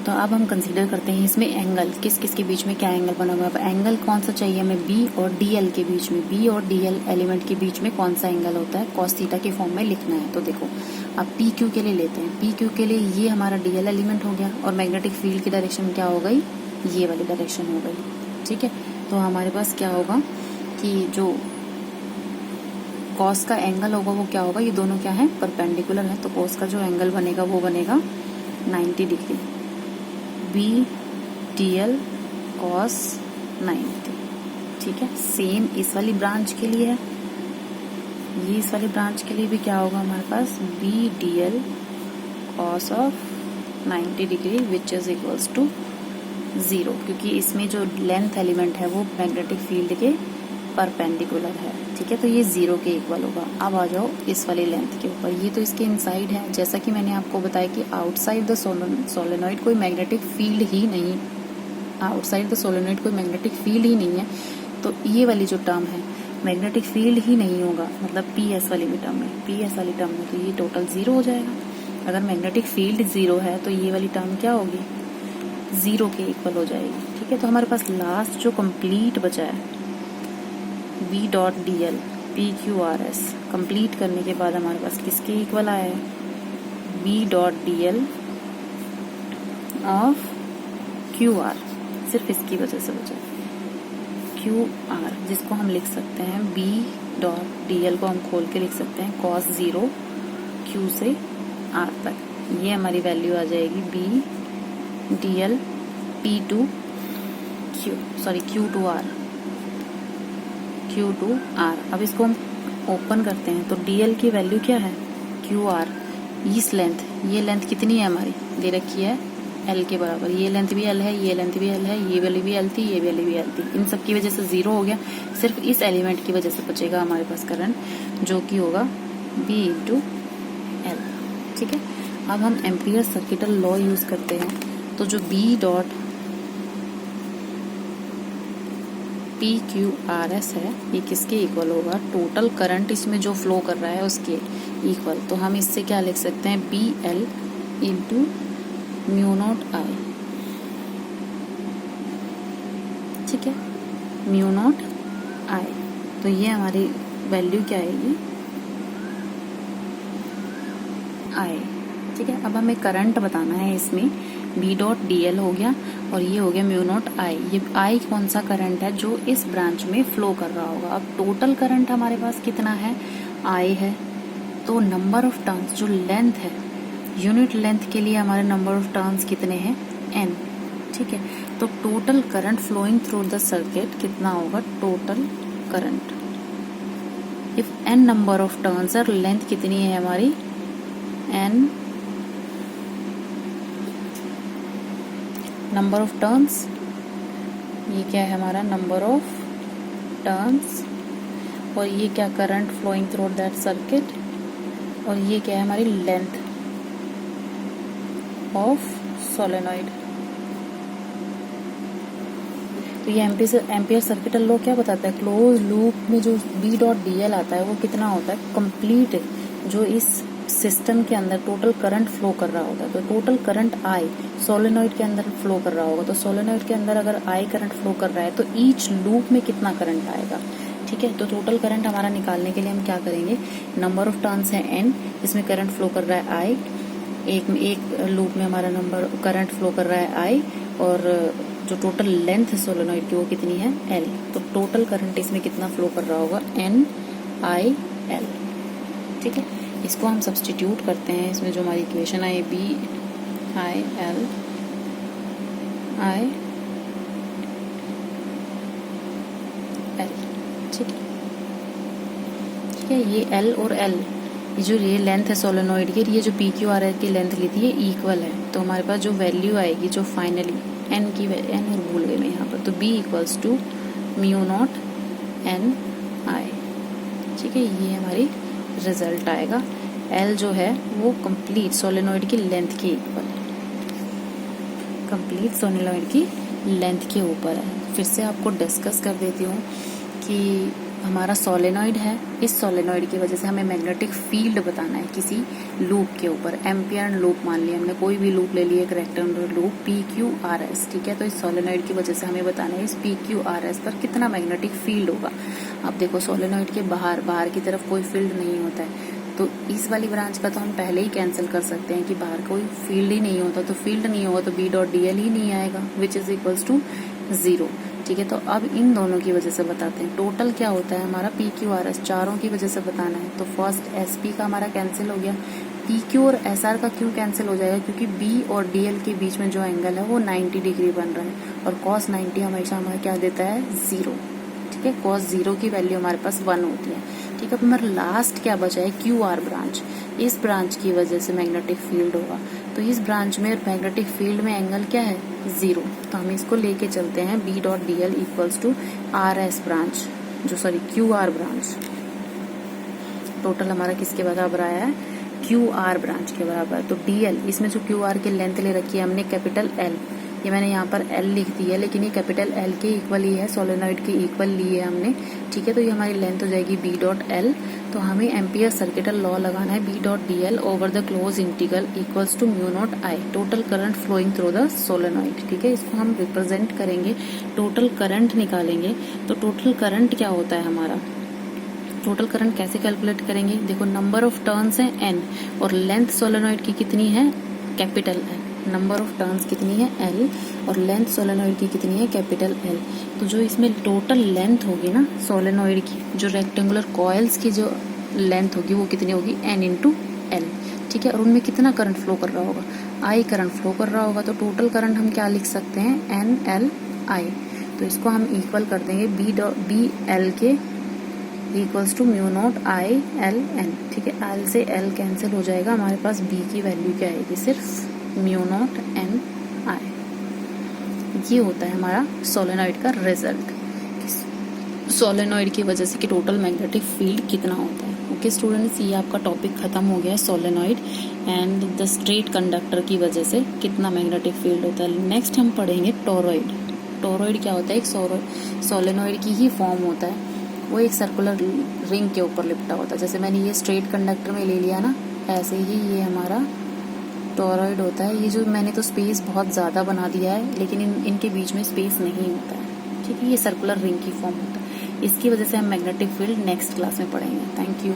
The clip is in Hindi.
तो अब हम कंसीडर करते हैं इसमें एंगल, किस किस के बीच में क्या एंगल बना हुआ है। अब एंगल कौन सा चाहिए हमें, बी और डीएल के बीच में, बी और डीएल एलिमेंट के बीच में कौन सा एंगल होता है, कॉस थीटा के फॉर्म में लिखना है। तो देखो अब पी क्यू के लिए लेते हैं, पी क्यू के लिए ये हमारा डीएल एलिमेंट हो गया और मैग्नेटिक फील्ड की डायरेक्शन क्या हो गई, ये वाली डायरेक्शन हो गई। ठीक है, तो हमारे पास क्या होगा कि जो कॉस का एंगल होगा वो क्या होगा, ये दोनों क्या है, परपेंडिकुलर है, तो कॉस का जो एंगल बनेगा वो बनेगा 90 degree, B D L cos 90। ठीक है, सेम इस वाली ब्रांच के लिए है, ये इस वाली ब्रांच के लिए भी क्या होगा हमारे पास, B D L cos of 90 degree which is equals to 0, क्योंकि इसमें जो लेंथ एलिमेंट है वो मैग्नेटिक फील्ड के परपेंडिकुलर है। ठीक है, तो ये 0 के इक्वल होगा। अब आ जाओ इस वाली लेंथ के ऊपर, ये तो इसके इनसाइड है, जैसा कि मैंने आपको बताया कि आउटसाइड द सोलेनॉइड कोई मैग्नेटिक फील्ड ही नहीं, आउटसाइड द सोलेनॉइड कोई मैग्नेटिक फील्ड ही नहीं है, तो ये वाली जो टर्म है मैग्नेटिक फील्ड ही नहीं होगा, मतलब पी एस वाली टर्म में, पी एस वाली टर्म में तो ये टोटल 0 हो जाएगा। अगर मैग्नेटिक फील्ड 0 है तो ये वाली टर्म क्या होगी, 0 के इक्वल हो जाएगी। ठीक है, तो हमारे पास लास्ट जो कंप्लीट बचा है B dot D L P Q R S, complete करने के बाद हमारे पास किसके इक्वल आया है, B dot D L of Q R, सिर्फ इसकी वजह से बचा क्यू आर, जिसको हम लिख सकते हैं बी डॉट डी एल को हम खोल के लिख सकते हैं कॉस 0 क्यू से आर तक, ये हमारी वैल्यू आ जाएगी B D L P to Q, sorry Q to R, Q to R. अब इसको हम ओपन करते हैं तो डीएल की वैल्यू क्या है, क्यू आर, इस लेंथ, ये लेंथ कितनी है हमारी, दे रखी है एल के बराबर, ये लेंथ भी एल है, ये लेंथ भी एल है, ये वाली भी एल थी, ये वाली भी एल थी, इन सब की वजह से 0 हो गया, सिर्फ इस एलिमेंट की वजह से बचेगा हमारे पास करंट, जो कि होगा बी इंटू एल। ठीक है, अब हम एम्पियर सर्किटल लॉ यूज करते हैं, तो जो B dot P Q R S है ये किसके इक्वल होगा, टोटल करंट इसमें जो फ्लो कर रहा है उसके इक्वल। तो हम इससे क्या लिख सकते हैं, B L into mu naught I. ठीक है, म्यू नॉट आई, तो ये हमारी वैल्यू क्या आएगी, आई। ठीक है, अब हमें करंट बताना है इसमें, बी डॉट डी एल हो गया और ये हो गया म्यू नॉट आई। ये आई कौन सा करंट है जो इस ब्रांच में फ्लो कर रहा होगा। अब टोटल करंट हमारे पास कितना है, आई है, तो नंबर ऑफ टर्न्स जो लेंथ है, यूनिट लेंथ के लिए हमारे नंबर ऑफ टर्न्स कितने हैं, एन। ठीक है, तो total current flowing through the circuit कितना होगा, total current if N number of turns और लेंथ कितनी है हमारी, एन नंबर ऑफ टर्न्स, ये क्या है हमारा नंबर ऑफ टर्न्स, और ये क्या current flowing through that circuit, और ये क्या है हमारी लेंथ ऑफ सोलेनॉइड। तो ये एम्पियर सर्किटल लॉ क्या बताता है, क्लोज लूप में जो बी डॉट डी एल आता है वो कितना होता है, कंप्लीट जो इस सिस्टम के अंदर टोटल करंट फ्लो कर रहा होता है। तो टोटल करंट आई सोलेनॉइड के अंदर फ्लो कर रहा होगा, तो सोलेनॉइड के अंदर अगर आई करंट फ्लो कर रहा है तो ईच लूप में कितना करंट आएगा। ठीक है, तो टोटल करंट हमारा निकालने के लिए हम क्या करेंगे, नंबर ऑफ टर्न्स है एन, इसमें करंट फ्लो कर रहा है आई, एक लूप में हमारा नंबर करंट फ्लो कर रहा है आई, और जो टोटल लेंथ है सोलेनॉइड की वो कितनी है, एल। तो टोटल करंट इसमें कितना फ्लो कर रहा होगा, एन आई एल। ठीक है, इसको हम सब्स्टिट्यूट करते हैं, इसमें जो हमारी equation I B I L I L. ठीक है, ये एल और एल, ये जो ये लेंथ है सोलेनॉइड की, ये जो पी क्यू आर की लेंथ ली थी ये इक्वल है, तो हमारे पास जो वैल्यू आएगी जो फाइनली एन की, एन और भूल गए मैं यहाँ पर, तो B equals to mu naught N I. ठीक है, ये हमारी रिजल्ट आएगा। एल जो है वो कंप्लीट सोलेनॉइड की लेंथ के इक्वल है, कंप्लीट सोलेनॉइड की लेंथ के ऊपर है। फिर से आपको डिस्कस कर देती हूँ कि हमारा सोलेनॉइड है, इस सोलेनॉइड की वजह से हमें मैग्नेटिक फील्ड बताना है किसी लूप के ऊपर। एम्पियर लूप मान लिया हमने, कोई भी लूप ले लिया, एक रेक्टेंगुलर लूप PQRS, ठीक है। तो इस सोलेनॉइड की वजह से हमें बताना है इस PQRS पर कितना मैग्नेटिक फील्ड होगा। अब देखो सोलेनॉइड के बाहर की तरफ कोई फील्ड नहीं होता है, तो इस वाली ब्रांच का तो हम पहले ही कैंसिल कर सकते हैं कि बाहर कोई फील्ड ही नहीं होता, तो फील्ड नहीं होगा तो B.dl ही नहीं आएगा, विच इज इक्वल्स टू 0, ठीक है। तो अब इन दोनों की वजह से बताते हैं टोटल क्या होता है हमारा PQRS, चारों की वजह से बताना है। तो फर्स्ट SP का हमारा कैंसिल हो गया, PQ और SR का क्यों कैंसिल हो जाएगा, क्योंकि B और DL के बीच में जो एंगल है वो 90 डिग्री बन रहा है, और cos 90 हमेशा हमारा क्या देता है 0, ठीक है। cos 0 की वैल्यू हमारे पास 1 होती है, ठीक है। अब हमारा लास्ट क्या बचा है QR ब्रांच, इस ब्रांच की वजह से मैग्नेटिक फील्ड होगा। तो इस ब्रांच में मैग्नेटिक फील्ड में एंगल क्या है 0, तो हम इसको लेके चलते हैं B.dl equals to RS branch, QR branch. Total हमारा किसके बराबर आया है, QR ब्रांच के बराबर। तो DL, इसमें जो QR की लेंथ ले रखी है हमने कैपिटल L, ये मैंने यहाँ पर L लिख दी है, लेकिन ये कैपिटल L के इक्वल ही है, सोलेनॉइड के इक्वल ली है हमने, ठीक है। तो ये हमारी लेंथ हो जाएगी B.L। तो हमें एम्पियर सर्किटल लॉ लगाना है, B.dl over the close integral equals to μ0I, total current flowing through the solenoid, ठीक है। इसको हम रिप्रेजेंट करेंगे, टोटल करंट निकालेंगे। तो टोटल करंट क्या होता है हमारा, टोटल करंट कैसे कैलकुलेट करेंगे, देखो नंबर ऑफ टर्न्स है N और लेंथ सोलेनॉइड की कितनी है capital L, number of turns कितनी है L और लेंथ सोलेनॉइड की कितनी है कैपिटल L। तो जो इसमें टोटल लेंथ होगी ना सोलेनॉइड की, जो रेक्टेंगुलर कॉइल्स की जो लेंथ होगी वो कितनी होगी N इंटू L, ठीक है। और उनमें कितना करंट फ्लो कर रहा होगा, I करंट फ्लो कर रहा होगा। तो टोटल करंट हम क्या लिख सकते हैं NLI। तो इसको हम इक्वल कर देंगे BL के इक्वल्स टू μ0I/Ln, ठीक है। L से L कैंसिल हो जाएगा, हमारे पास B की वैल्यू क्या आएगी, सिर्फ μ0NI। ये होता है हमारा सोलेनॉइड का रिजल्ट, सोलेनॉइड की वजह से कि टोटल मैग्नेटिक फील्ड कितना होता है। ओके स्टूडेंट्स, ये आपका टॉपिक खत्म हो गया है solenoid and the straight conductor की वजह से कितना मैग्नेटिक फील्ड होता है। नेक्स्ट हम पढ़ेंगे टोरॉइड। टोरॉइड क्या होता है, एक सोलेनॉइड की ही फॉर्म होता है, वो एक सर्कुलर रिंग के ऊपर लिपटा होता है। जैसे मैंने ये स्ट्रेट कंडक्टर में ले लिया ना, ऐसे ही ये हमारा टोरॉइड होता है। ये जो मैंने तो स्पेस बहुत ज़्यादा बना दिया है, लेकिन इनके बीच में स्पेस नहीं होता है, ठीक है। ये सर्कुलर रिंग की फॉर्म होता है, इसकी वजह से हम मैग्नेटिक फील्ड नेक्स्ट क्लास में पढ़ेंगे। Thank you.